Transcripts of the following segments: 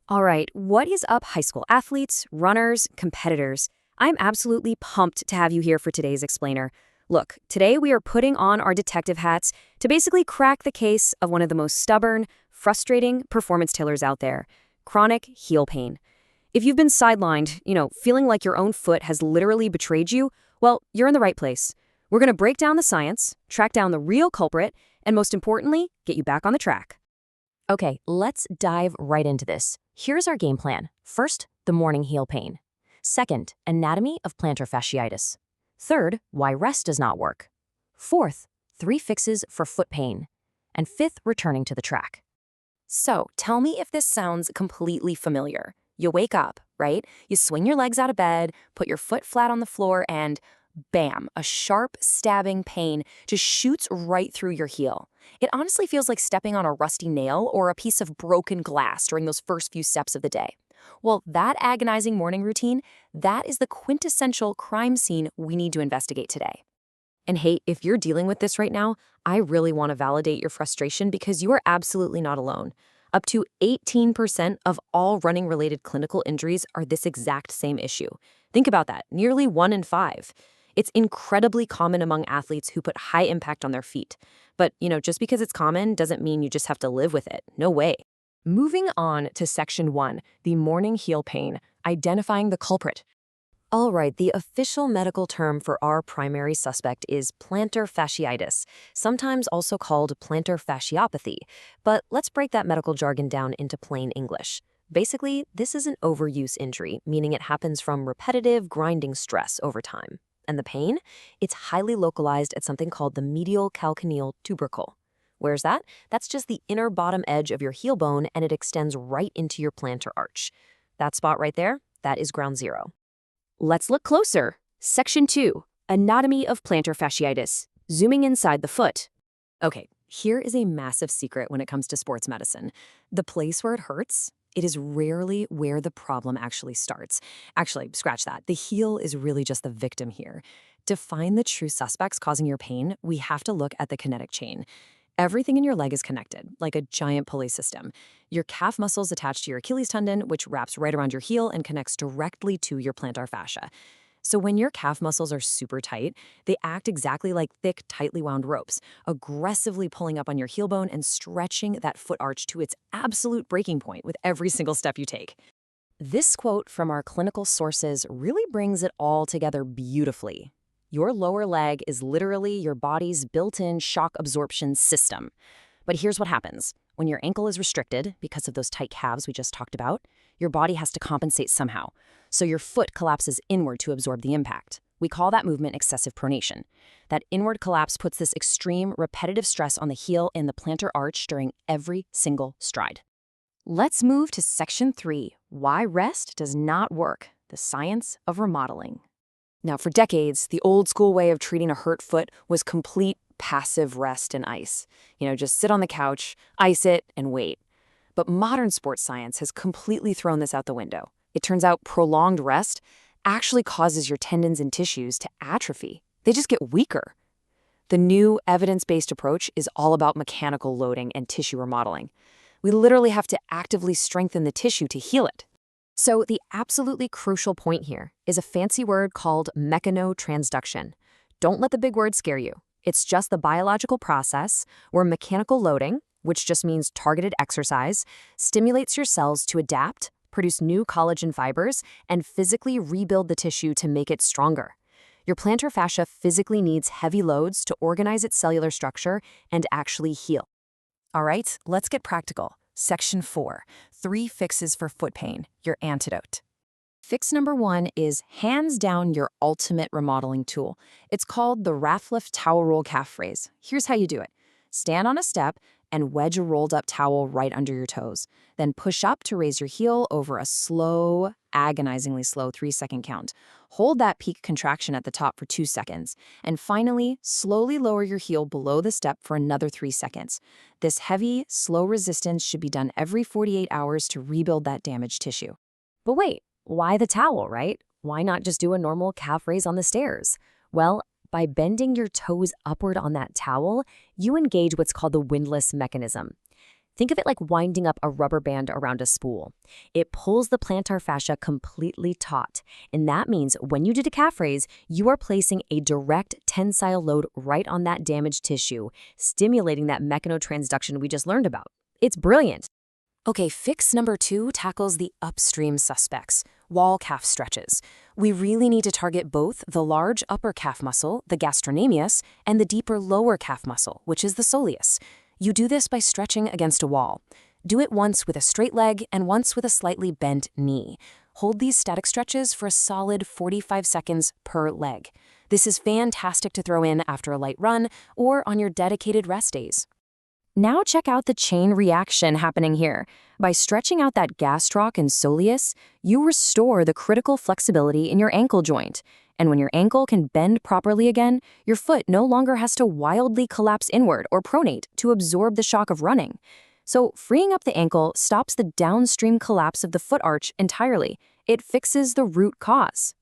All right, what is up, high school athletes, runners, competitors? I'm absolutely pumped to have you here for today's explainer. Look, today we are putting on our detective hats to basically crack the case of one of the most stubborn, frustrating performance killers out there, chronic heel pain. If you've been sidelined, feeling like your own foot has literally betrayed you, well, you're in the right place. We're going to break down the science, track down the real culprit, and most importantly, get you back on the track. Okay, let's dive right into this. Here's our game plan. First, the morning heel pain. Second, anatomy of plantar fasciitis. Third, why rest does not work. Fourth, 3 fixes for foot pain. And fifth, returning to the track. So, tell me if this sounds completely familiar. You wake up, right? You swing your legs out of bed, put your foot flat on the floor, and bam, a sharp, stabbing pain just shoots right through your heel. It honestly feels like stepping on a rusty nail or a piece of broken glass during those first few steps of the day. Well, that agonizing morning routine, that is the quintessential crime scene we need to investigate today. And hey, if you're dealing with this right now, I really want to validate your frustration because you are absolutely not alone. Up to 18% of all running-related clinical injuries are this exact same issue. Think about that, nearly 1 in 5. It's incredibly common among athletes who put high impact on their feet. But, just because it's common doesn't mean you just have to live with it. No way. Moving on to Section 1, the morning heel pain, identifying the culprit. All right, the official medical term for our primary suspect is plantar fasciitis, sometimes also called plantar fasciopathy. But let's break that medical jargon down into plain English. Basically, this is an overuse injury, meaning it happens from repetitive, grinding stress over time. And the pain? It's highly localized at something called the medial calcaneal tubercle. Where's that? That's just the inner bottom edge of your heel bone, and it extends right into your plantar arch. That spot right there, that is ground zero. Let's look closer. Section 2, anatomy of plantar fasciitis, zooming inside the foot. Okay, here is a massive secret when it comes to sports medicine. The place where it hurts, it is rarely where the problem actually starts. Actually, scratch that. The heel is really just the victim here. To find the true suspects causing your pain, we have to look at the kinetic chain. Everything in your leg is connected, like a giant pulley system. Your calf muscles attached to your Achilles tendon, which wraps right around your heel and connects directly to your plantar fascia. So when your calf muscles are super tight, they act exactly like thick, tightly wound ropes, aggressively pulling up on your heel bone and stretching that foot arch to its absolute breaking point with every single step you take. This quote from our clinical sources really brings it all together beautifully. Your lower leg is literally your body's built-in shock absorption system. But here's what happens. When your ankle is restricted because of those tight calves we just talked about, your body has to compensate somehow. So your foot collapses inward to absorb the impact. We call that movement excessive pronation. That inward collapse puts this extreme, repetitive stress on the heel and the plantar arch during every single stride. Let's move to Section 3, why rest does not work, the science of remodeling. Now, for decades, the old school way of treating a hurt foot was complete passive rest and ice. Just sit on the couch, ice it, and wait. But modern sports science has completely thrown this out the window. It turns out prolonged rest actually causes your tendons and tissues to atrophy. They just get weaker. The new evidence-based approach is all about mechanical loading and tissue remodeling. We literally have to actively strengthen the tissue to heal it. So the absolutely crucial point here is a fancy word called mechanotransduction. Don't let the big word scare you. It's just the biological process where mechanical loading, which just means targeted exercise, stimulates your cells to adapt, produce new collagen fibers, and physically rebuild the tissue to make it stronger. Your plantar fascia physically needs heavy loads to organize its cellular structure and actually heal. All right, let's get practical. Section 4, 3 fixes for foot pain, your antidote. Fix number 1 is hands down your ultimate remodeling tool. It's called the Rathliff towel roll calf raise. Here's how you do it. Stand on a step and wedge a rolled up towel right under your toes. Then push up to raise your heel over a slow, agonizingly slow 3-second count. Hold that peak contraction at the top for 2 seconds. And finally, slowly lower your heel below the step for another 3 seconds. This heavy, slow resistance should be done every 48 hours to rebuild that damaged tissue. But wait, why the towel, right? Why not just do a normal calf raise on the stairs? Well, by bending your toes upward on that towel, you engage what's called the windlass mechanism. Think of it like winding up a rubber band around a spool. It pulls the plantar fascia completely taut, and that means when you did a calf raise, you are placing a direct tensile load right on that damaged tissue, stimulating that mechanotransduction we just learned about. It's brilliant. Okay, fix number 2 tackles the upstream suspects, wall calf stretches. We really need to target both the large upper calf muscle, the gastrocnemius, and the deeper lower calf muscle, which is the soleus. You do this by stretching against a wall. Do it once with a straight leg and once with a slightly bent knee. Hold these static stretches for a solid 45 seconds per leg. This is fantastic to throw in after a light run or on your dedicated rest days. Now check out the chain reaction happening here. By stretching out that gastroc and soleus, you restore the critical flexibility in your ankle joint. And when your ankle can bend properly again, your foot no longer has to wildly collapse inward or pronate to absorb the shock of running. So freeing up the ankle stops the downstream collapse of the foot arch entirely. It fixes the root cause.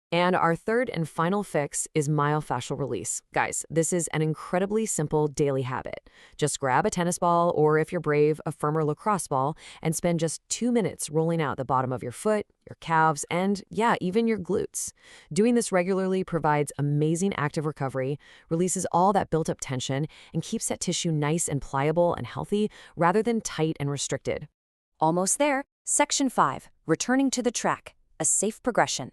And our third and final fix is myofascial release. Guys, this is an incredibly simple daily habit. Just grab a tennis ball, or if you're brave, a firmer lacrosse ball, and spend just 2 minutes rolling out the bottom of your foot, your calves, and yeah, even your glutes. Doing this regularly provides amazing active recovery, releases all that built-up tension, and keeps that tissue nice and pliable and healthy rather than tight and restricted. Almost there. Section 5, returning to the track, a safe progression.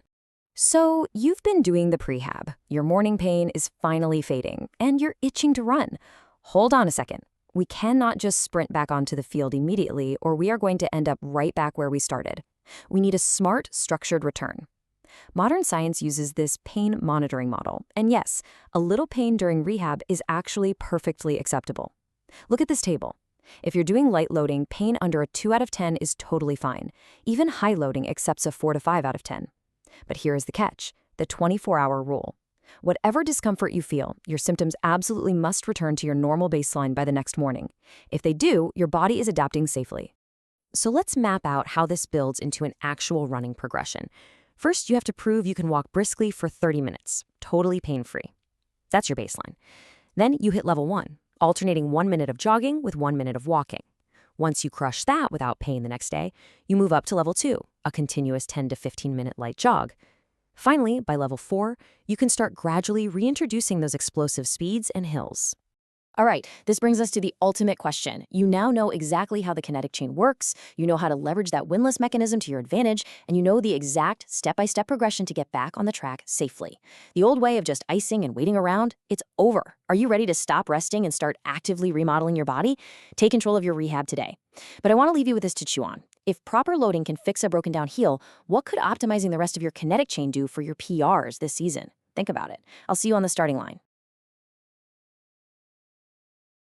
So, you've been doing the prehab. Your morning pain is finally fading, and you're itching to run. Hold on a second. We cannot just sprint back onto the field immediately, or we are going to end up right back where we started. We need a smart, structured return. Modern science uses this pain monitoring model, and yes, a little pain during rehab is actually perfectly acceptable. Look at this table. If you're doing light loading, pain under a 2 out of 10 is totally fine. Even high loading accepts a 4 to 5 out of 10. But here is the catch, the 24-hour rule. Whatever discomfort you feel, your symptoms absolutely must return to your normal baseline by the next morning. If they do, your body is adapting safely. So let's map out how this builds into an actual running progression. First, you have to prove you can walk briskly for 30 minutes, totally pain-free. That's your baseline. Then you hit level 1, alternating 1 minute of jogging with 1 minute of walking. Once you crush that without pain the next day, you move up to level 2, a continuous 10 to 15-minute light jog. Finally, by level 4, you can start gradually reintroducing those explosive speeds and hills. All right, this brings us to the ultimate question. You now know exactly how the kinetic chain works, you know how to leverage that windlass mechanism to your advantage, and you know the exact step-by-step progression to get back on the track safely. The old way of just icing and waiting around, it's over. Are you ready to stop resting and start actively remodeling your body? Take control of your rehab today. But I want to leave you with this to chew on. If proper loading can fix a broken down heel, what could optimizing the rest of your kinetic chain do for your PRs this season? Think about it. I'll see you on the starting line.